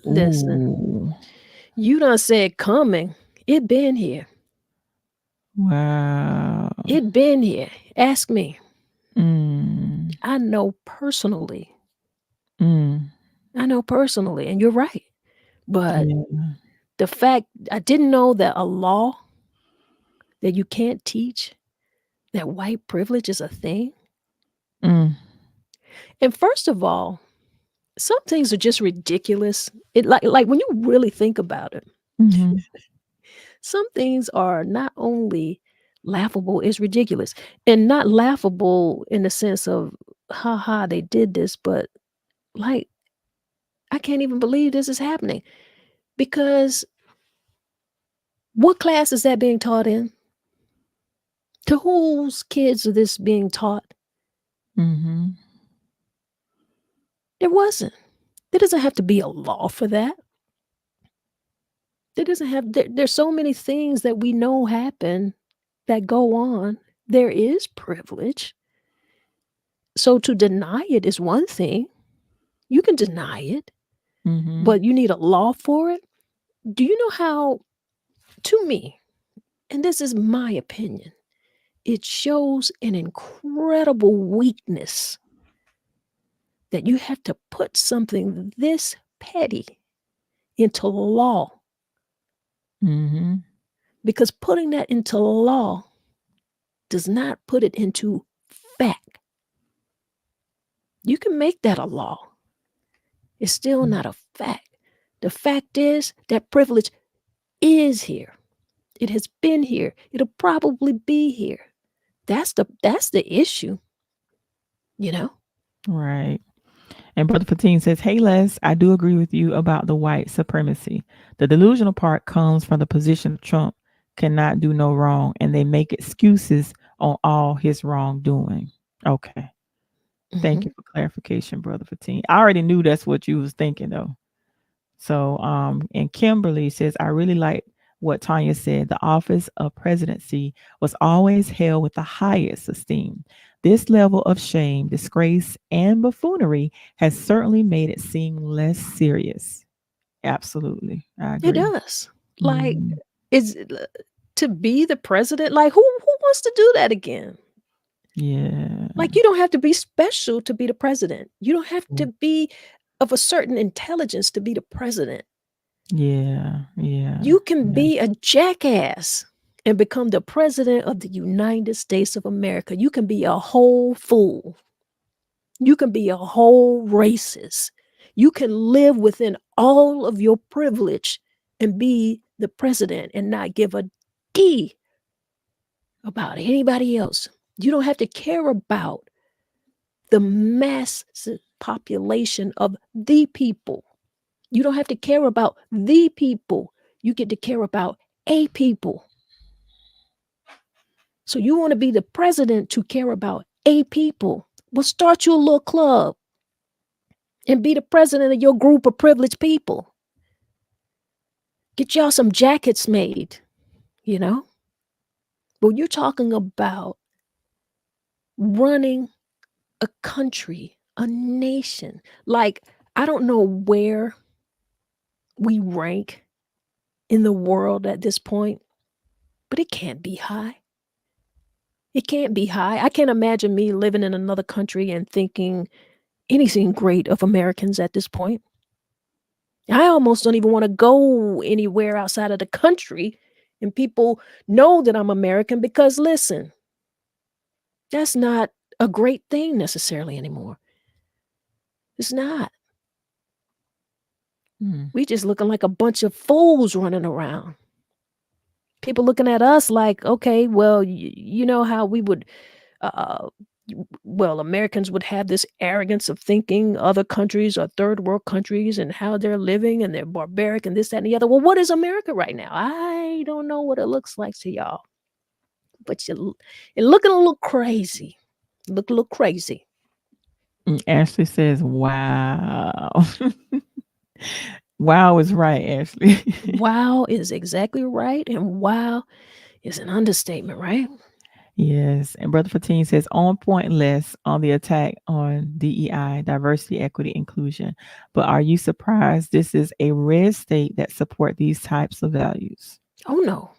Listen, Ooh. you done said coming. It been here. Wow. It been here. Ask me. Mm. I know personally. Mm. I know personally, and you're right. But Yeah. the fact I didn't know that a law that you can't teach that white privilege is a thing. Mm. And first of all, some things are just ridiculous. It like when you really think about it, Mhm. some things are not only laughable, it's ridiculous. And not laughable in the sense of ha they did this, but like I can't even believe this is happening. Because what class is that being taught in? To whose kids are this being taught? Mhm. There wasn't. There doesn't have to be a law for that. There doesn't have there's so many things that we know happen that go on. There is privilege. So to deny it is one thing. You can deny it, Mhm. but you need a law for it. Do you know how, to me, and this is my opinion, it shows an incredible weakness that you have to put something this petty into law, Mhm. because putting that into law does not put it into fact. You can make that a law. It's still not a fact. The fact is that privilege is here. It has been here. It'll probably be here. That's the issue, you know? Right. And Brother Fatine says, "Hey Les, I do agree with you about the white supremacy. The delusional part comes from the position of Trump cannot do no wrong, and they make excuses on all his wrongdoing." Okay. Thank Mhm. you for clarification, Brother Fatine. I already knew that's what you was thinking though. So, and Kimberly says, I really like what Tanya said. The office of presidency was always held with the highest esteem. This level of shame, disgrace, and buffoonery has certainly made it seem less serious. Absolutely. I It agree. does. Like, Mhm. is to be the president, like who wants to do that again? Yeah. Like, you don't have to be special to be the president. You don't have to be of a certain intelligence to be the president. Yeah. Yeah. You can Yeah. be a jackass and become the president of the United States of America. You can be a whole fool. You can be a whole racist. You can live within all of your privilege and be the president and not give a D about anybody else. You don't have to care about the mass population of the people. You don't have to care about the people. You get to care about a people. So you want to be the president to care about a people. Well, start your little club. and be the president of your group of privileged people. Get y'all some jackets made, you know? But you're talking about running a country, a nation. Like, I don't know where we rank in the world at this point, but it can't be high. It can't be high. I can't imagine me living in another country and thinking anything great of Americans at this point. I almost don't even want to go anywhere outside of the country and people know that I'm American because listen, that's not a great thing necessarily anymore. It's not. Mm. We just looking like a bunch of fools running around. People looking at us like, okay, well, you know how we would, uh, well, Americans would have this arrogance of thinking other countries are third world countries and how they're living and they're barbaric and this, that, and the other. Well, what is America right now? I don't know what it looks like to y'all, but you're looking a little crazy. Look a little crazy. Ashley says, "Wow." Wow is right, Ashley. Wow is exactly right, and wow is an understatement, right? Yes. And Brother Fatine says, on point less on the attack on DEI, diversity, equity, inclusion. But are you surprised this is a red state that support these types of values? Oh no,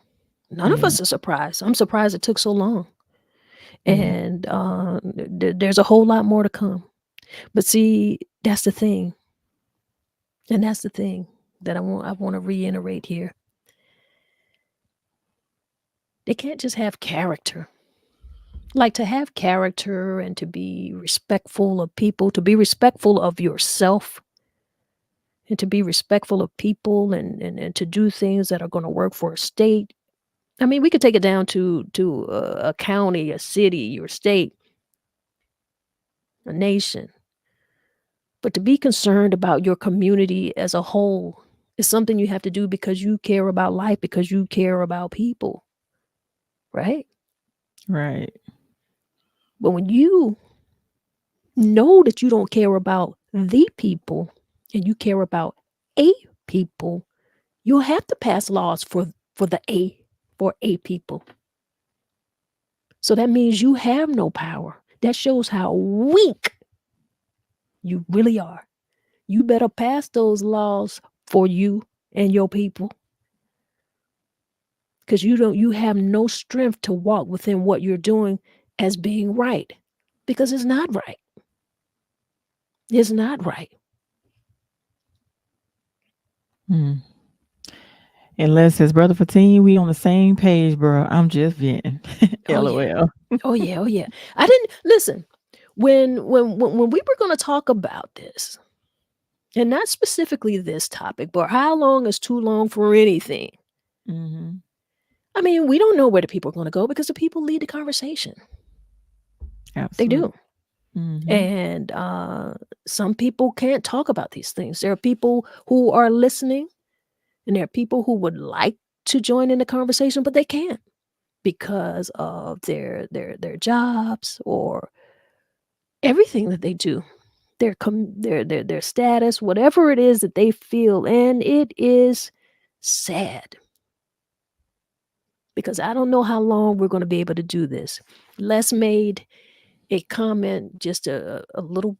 none of Yeah. us are surprised. I'm surprised it took so long, Yeah. and there's a whole lot more to come. But see, that's the thing, and that's the thing that I want to reiterate here. They can't just have character. Like to have character and to be respectful of people, to be respectful of yourself, and to be respectful of people and to do things that are going to work for a state. I mean, we could take it down to a county, a city, your state, a nation. But to be concerned about your community as a whole is something you have to do because you care about life, because you care about people, right? Right. But when you know that you don't care about the people and you care about a people, you'll have to pass laws for the for a people. So that means you have no power. That shows how weak you really are. You better pass those laws for you and your people because you have no strength to walk within what you're doing as being right because it's not right. It's not right. Hmm. And Les says, Brother Fatine, we on the same page, bro. I'm just venting. Oh yeah. LOL. Oh yeah. Oh yeah. I didn't listen when we were going to talk about this, and not specifically this topic, but how long is too long for anything? Hmm. I mean, we don't know where the people are going to go because the people lead the conversation. They Absolutely. do. Hmm. And some people can't talk about these things. There are people who are listening, and there are people who would like to join in the conversation, but they can't because of their jobs or everything that they do, their status, whatever it is that they feel, and it is sad because I don't know how long we're going to be able to do this. Les made a comment just a little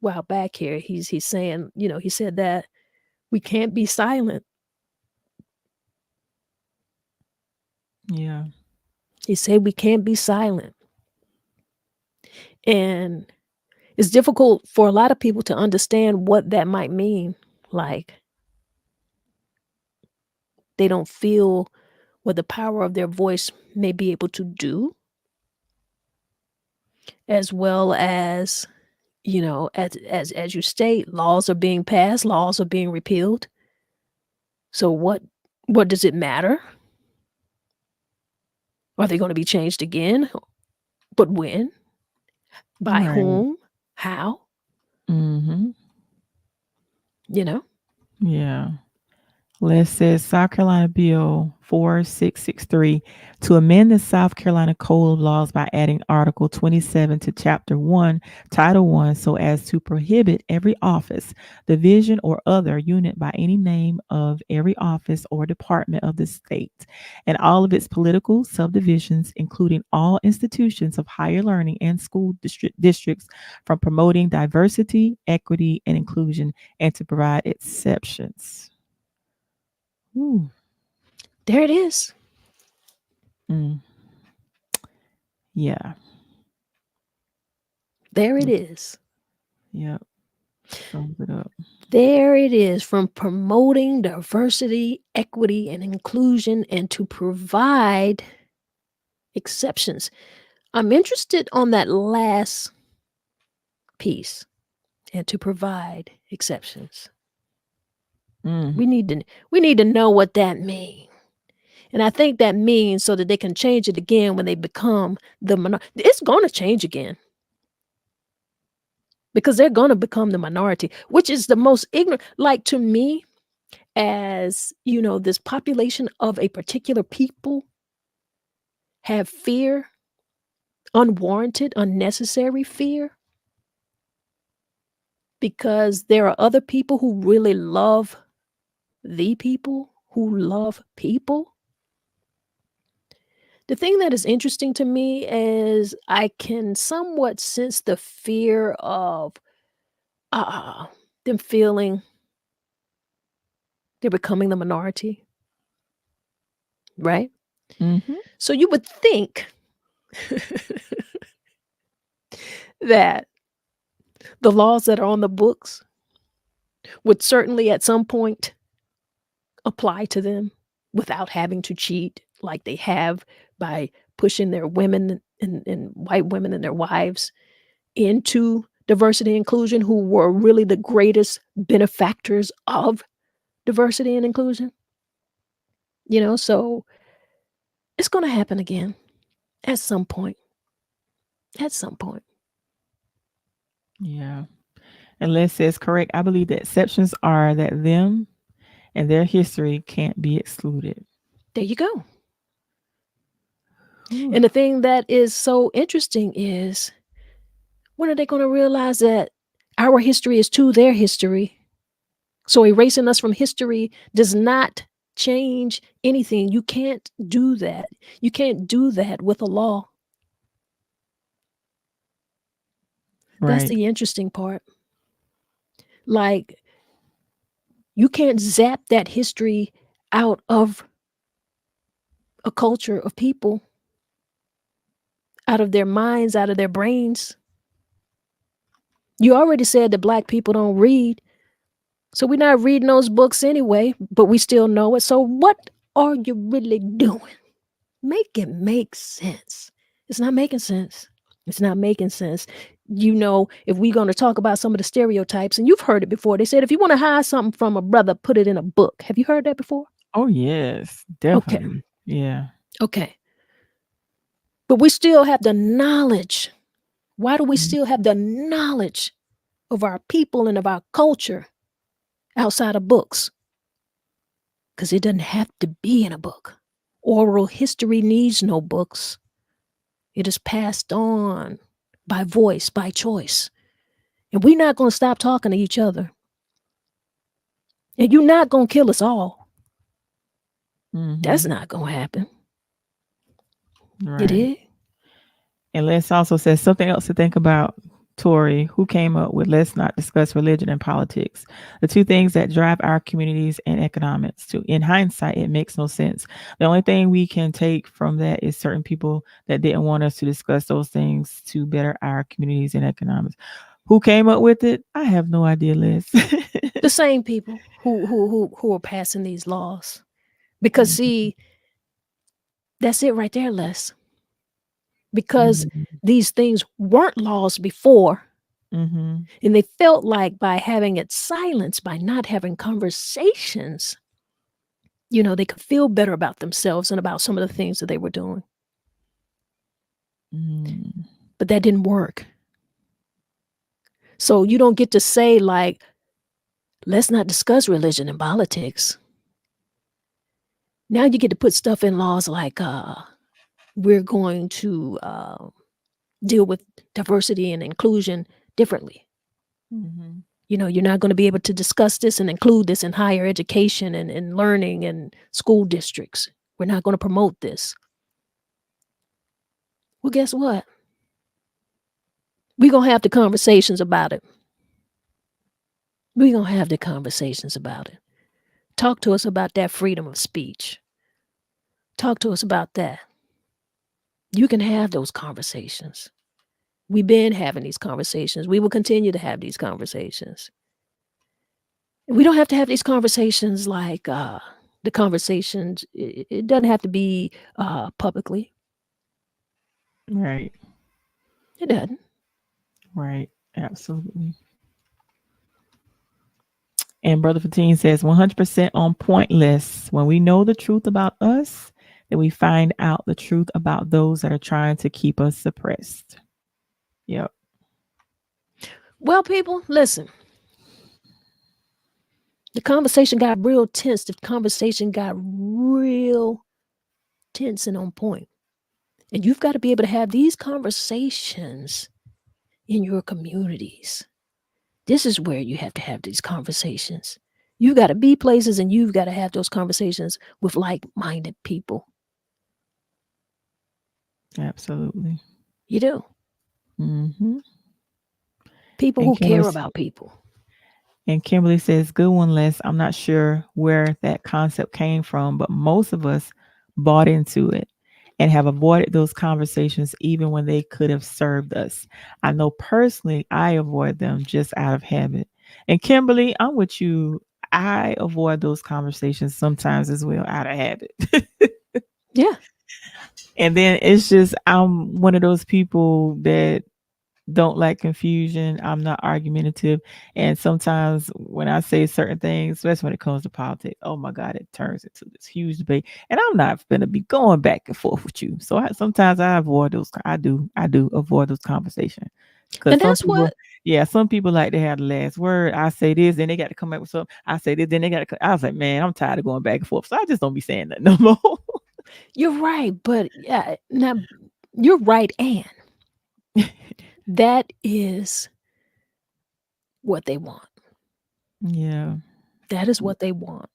while back here. He's saying, he said that we can't be silent. Yeah. He said we can't be silent. And it's difficult for a lot of people to understand what that might mean. Like they don't feel what the power of their voice may be able to do, as well as, as you state, laws are being passed, laws are being repealed. So what does it matter? Are they going to be changed again? But when? By Right. whom? How? Hmm. You know? Yeah. Les says South Carolina Bill 4663 to amend the South Carolina Code of Laws by adding Article 27 to Chapter 1, Title 1, so as to prohibit every office, division, or other unit by any name of every office or department of the state and all of its political subdivisions, including all institutions of higher learning and school districts, from promoting diversity, equity, and inclusion, and to provide exceptions. Ooh. There it is. Mm, yeah. There it Mm, is. yep. Sums it up. There it is, from promoting diversity, equity, and inclusion, and to provide exceptions. I'm interested on that last piece, and to provide exceptions. Mm, We need to know what that means. And I think that means so that they can change it again when they become the minority. It's going to change again because they're going to become the minority, which is the most ignorant. Like to me, as you know, this population of a particular people have fear, unwarranted, unnecessary fear, because there are other people who really love the people, who love people. The thing that is interesting to me is I can somewhat sense the fear of uh, them feeling they're becoming the minority, right? mhm, So you would think that the laws that are on the books would certainly at some point apply to them without having to cheat like they have by pushing their women and white women and their wives into diversity and inclusion, who were really the greatest benefactors of diversity and inclusion. So it's going to happen again at some point. At some point. yeah. And Les says correct. I believe the exceptions are that them and their history can't be excluded. There you go. Ooh, And the thing that is so interesting is, when are they going to realize that our history is to their history? So erasing us from history does not change anything. You can't do that. You can't do that with a law. That's right. the interesting part. Like, you can't zap that history out of a culture of people, out of their minds, out of their brains. You already said that black people don't read. So we're not reading those books anyway, but we still know it. So what are you really doing? Make it make sense. It's not making sense. It's not making sense. If we're going to talk about some of the stereotypes, and you've heard it before, they said if you want to hide something from a brother, put it in a book. Have you heard that before? Oh, yes, Okay. definitely. Yeah. Okay. But we still have the knowledge. Why do we Mm, still have the knowledge of our people and of our culture outside of books? Because it doesn't have to be in a book. Oral history needs no books. It is passed on by voice, by choice. And we're not going to stop talking to each other. And you're not going to kill us all. That's mhm, not going to happen. It right. is. And Les also says something else to think about. Tori, who came up with let's not discuss religion and politics, the two things that drive our communities and economics. To in hindsight, it makes no sense. The only thing we can take from that is certain people that didn't want us to discuss those things to better our communities and economics. Who came up with it? I have no idea, Liz. The same people who are passing these laws. Because see, that's it right there, Les. Because Mhm, these things weren't laws before, mhm, and they felt like by having it silenced, by not having conversations, they could feel better about themselves and about some of the things that they were doing. mm, But that didn't work. So you don't get to say, like, let's not discuss religion and politics. Now you get to put stuff in laws like we're going to deal with diversity and inclusion differently. Mhm. You're not going to be able to discuss this and include this in higher education and learning and school districts. We're not going to promote this. Well, guess what? We're going to have the conversations about it. We're going to have the conversations about it. Talk to us about that freedom of speech. Talk to us about that. You can have those conversations. We've been having these conversations. We will continue to have these conversations. We don't have to have these conversations like the conversations. It doesn't have to be publicly. Right. It doesn't. Right. Absolutely. And Brother Fatine says 100% on point list. When we know the truth about us, then we find out the truth about those that are trying to keep us suppressed. Yep. Well, people, listen. The conversation got real tense. The conversation got real tense and on point. And you've got to be able to have these conversations in your communities. This is where you have to have these conversations. You've got to be places and you've got to have those conversations with like minded people. Absolutely. You do. Hmm. People And who Kimberly, care about people. and Kimberly says, good one, Les. I'm not sure where that concept came from, but most of us bought into it and have avoided those conversations even when they could have served us. I know personally I avoid them just out of habit. And Kimberly, I'm with you. I avoid those conversations sometimes as well out of habit. Yeah. And then it's just I'm one of those people that don't like confusion. I'm not argumentative. And sometimes when I say certain things, especially when it comes to politics, oh my God, it turns into this huge debate. And I'm not going to be going back and forth with you. So sometimes I avoid those. I do avoid those conversations. Because And some that's people, what, yeah, some people like to have the last word. I say this, then they got to come back with something. I say this, then they got to. I was like, man, I'm tired of going back and forth. So I just don't be saying that no more. you're right. But yeah, now you're right. And that is what they want. Yeah, That is what they want.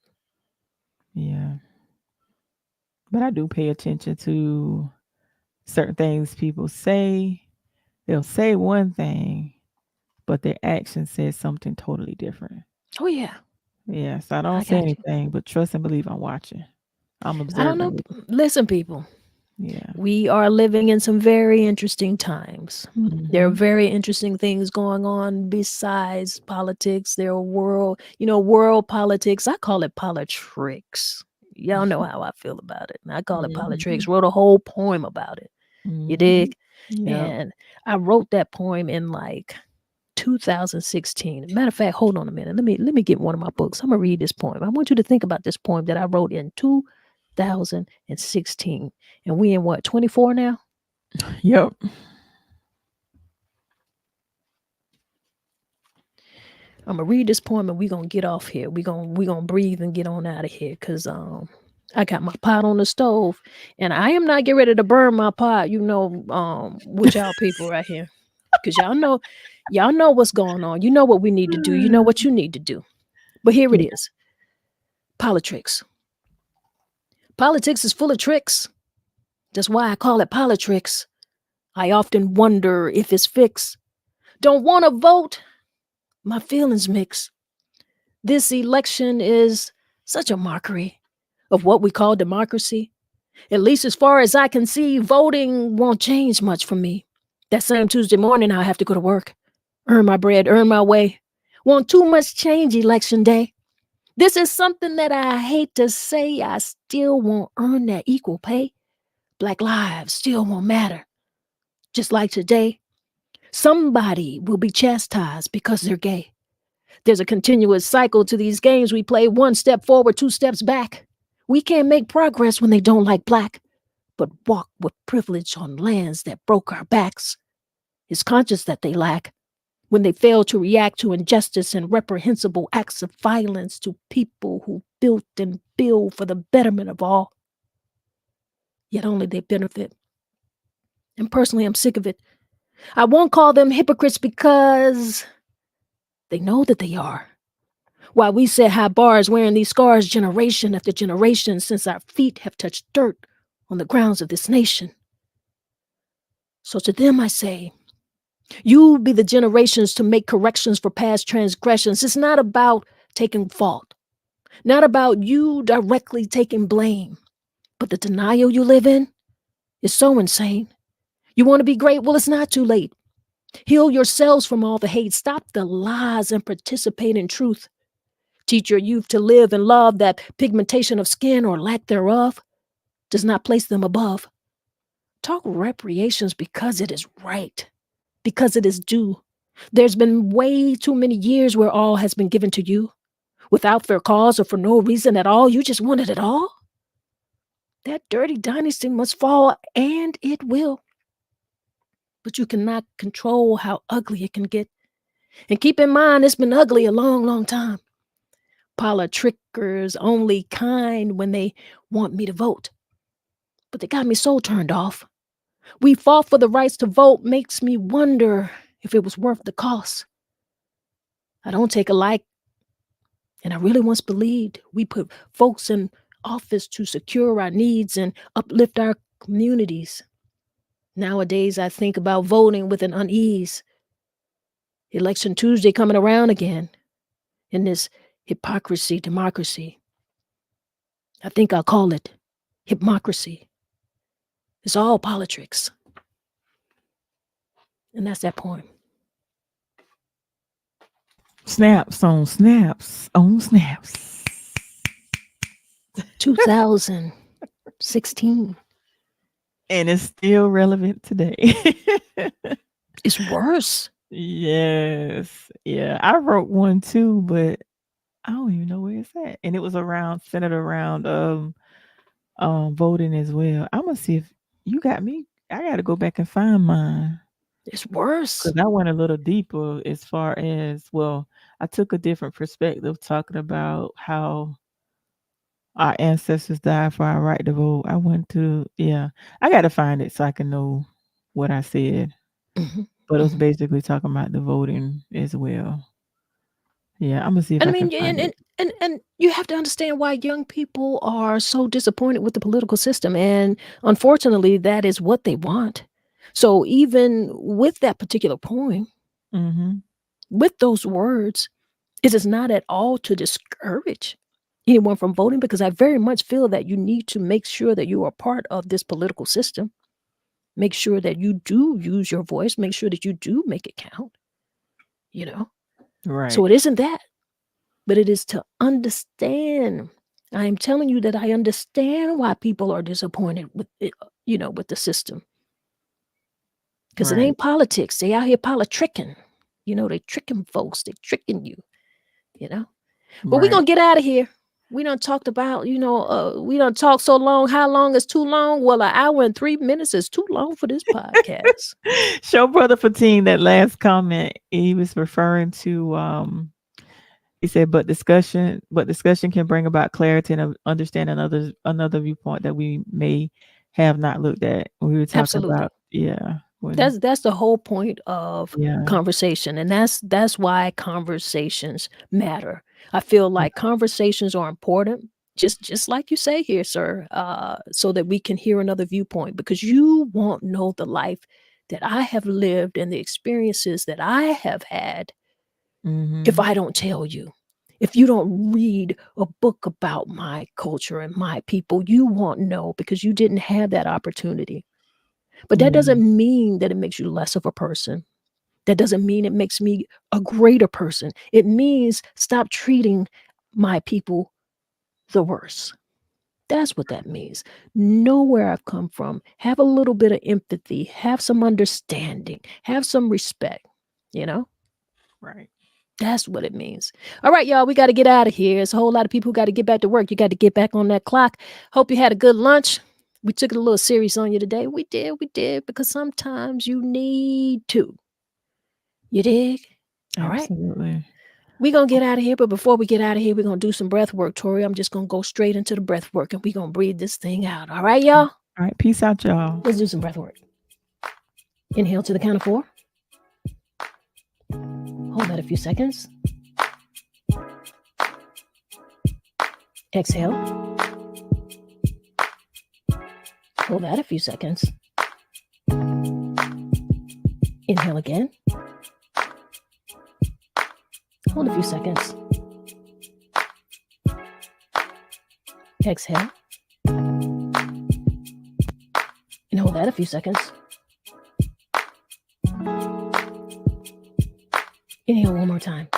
yeah. But I do pay attention to certain things people say. They'll say one thing, but their action says something totally different. Oh, yeah. Yeah, so I don't I say got you. anything, but trust and believe I'm watching. I'm I don't observing know. with it. Listen, people, Yeah. we are living in some very interesting times. There are Hmm. very interesting things going on besides politics. There are world politics. I call it politricks. Y'all know how I feel about it. I call it Hmm. politricks. Wrote a whole poem about it. You Hmm. dig? Yep. And I wrote that poem in like 2016. Matter of fact, hold on a minute. Let me get one of my books. I'm gonna read this poem. I want you to think about this poem that I wrote in 2016. And we in what, 24 now? Yep. I'm gonna read this poem and we gonna get off here. We gonna breathe and get on out of here because I got my pot on the stove and I am not getting ready to burn my pot, with y'all people right here. Cause y'all know what's going on. You know what we need to do. You know what you need to do. But here it Yeah. is. Politics. Politics is full of tricks. That's why I call it politricks. I often wonder if it's fixed. Don't want to vote? My feelings mix. This election is such a mockery of what we call democracy. At least as far as I can see, voting won't change much for me. That same Tuesday morning, I'll have to go to work, earn my bread, earn my way. Won't too much change election day. This is something that I hate to say. I still won't earn that equal pay. Black lives still won't matter. Just like today, somebody will be chastised because they're gay. There's a continuous cycle to these games we play, one step forward, two steps back. We can't make progress when they don't like black, but walk with privilege on lands that broke our backs. It's conscious that they lack. when they fail to react to injustice and reprehensible acts of violence to people who built and build for the betterment of all, yet only they benefit. And personally, I'm sick of it. I won't call them hypocrites because they know that they are. Why we set high bars wearing these scars generation after generation since our feet have touched dirt on the grounds of this nation. So to them I say, you be the generations to make corrections for past transgressions. It's not about taking fault, not about you directly taking blame, but the denial you live in is so insane. You want to be great? Well, it's not too late. Heal yourselves from all the hate. Stop the lies and participate in truth. Teach your youth to live and love that pigmentation of skin or lack thereof does not place them above. Talk reparations because it is right, because it is due. There's been way too many years where all has been given to you without fair cause or for no reason at all. You just wanted it all. That dirty dynasty must fall, and it will. But you cannot control how ugly it can get. And keep in mind, it's been ugly a long, long time. Politrickers only kind when they want me to vote. But they got me so turned off. We fought for the rights to vote makes me wonder if it was worth the cost. I don't take a like, and I really once believed we put folks in office to secure our needs and uplift our communities. Nowadays, I think about voting with an unease. Election Tuesday coming around again in this hypocrisy democracy. I think I'll call it hypocrisy. It's all politics. And that's that poem. Snaps on snaps on snaps. 2016. And it's still relevant today. It's worse. Yes. Yeah. I wrote one too, but I don't even know where it's at. And it was centered around voting as well. I'm gonna see if you got me. I gotta go back and find mine. It's worse. Because I went a little deeper as far as, well, I took a different perspective talking about how our ancestors died for our right to vote. I went to, yeah, I got to find it so I can know what I said. Mhm, But it was mhm. basically talking about the voting as well. Yeah, I'm gonna see if And I I can mean, find it. and you have to understand why young people are so disappointed with the political system, and unfortunately, that is what they want. So even with that particular poem, Mhm. with those words, it is not at all to discourage anyone from voting because I very much feel that you need to make sure that you are part of this political system. Make sure that you do use your voice, make sure that you do make it count, you know? Right. So it isn't that, but it is to understand. I am telling you that I understand why people are disappointed with it, with the system. Because it Right. ain't politics. They out here politricking. They tricking folks. They tricking you, you know? But we Right. gonna get out of here. We done talked about, we done talked so long. How long is too long? Well, an hour and 3 minutes is too long for this podcast. Show brother Fatine that last comment. He was referring to he said, but discussion can bring about clarity and understanding another viewpoint that we may have not looked at. We were talking Absolutely. about, yeah, when, That's the whole point of yeah, conversation, and that's why conversations matter. I feel like conversations are important, just like you say here, sir, so that we can hear another viewpoint because you won't know the life that I have lived and the experiences that I have had if mm-hmm, I don't tell you. If you don't read a book about my culture and my people, you won't know because you didn't have that opportunity. But that yeah, doesn't mean that it makes you less of a person. That doesn't mean it makes me a greater person. It means stop treating my people the worse. That's what that means. Know where I've come from. Have a little bit of empathy. Have some understanding. Have some respect. You know? right. That's what it means. All right, y'all, we got to get out of here. There's a whole lot of people who got to get back to work. You got to get back on that clock. Hope you had a good lunch. We took it a little serious on you today. We did, because sometimes you need to. You dig? All right. Absolutely. We're going to get out of here. But before we get out of here, we're going to do some breath work. Tori, I'm just going to go straight into the breath work and we're going to breathe this thing out. All right, y'all? All right. Peace out, y'all. Let's do some breath work. Inhale to the count of 4. Hold that a few seconds. Exhale. Hold that a few seconds. Inhale again. Hold a few seconds. Exhale. And hold that a few seconds. Inhale one more time.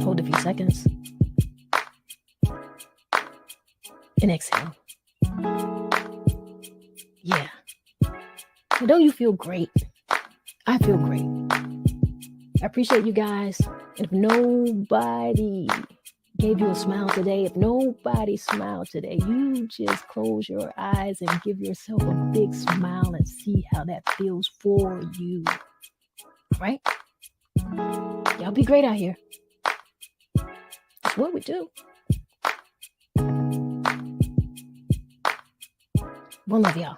Hold a few seconds. And exhale. Yeah. And don't you feel great? I feel great. I appreciate you guys. And if nobody gave you a smile today, if nobody smiled today, you just close your eyes and give yourself a big smile and see how that feels for you. All right? Y'all be great out here. That's what we do. One love, y'all.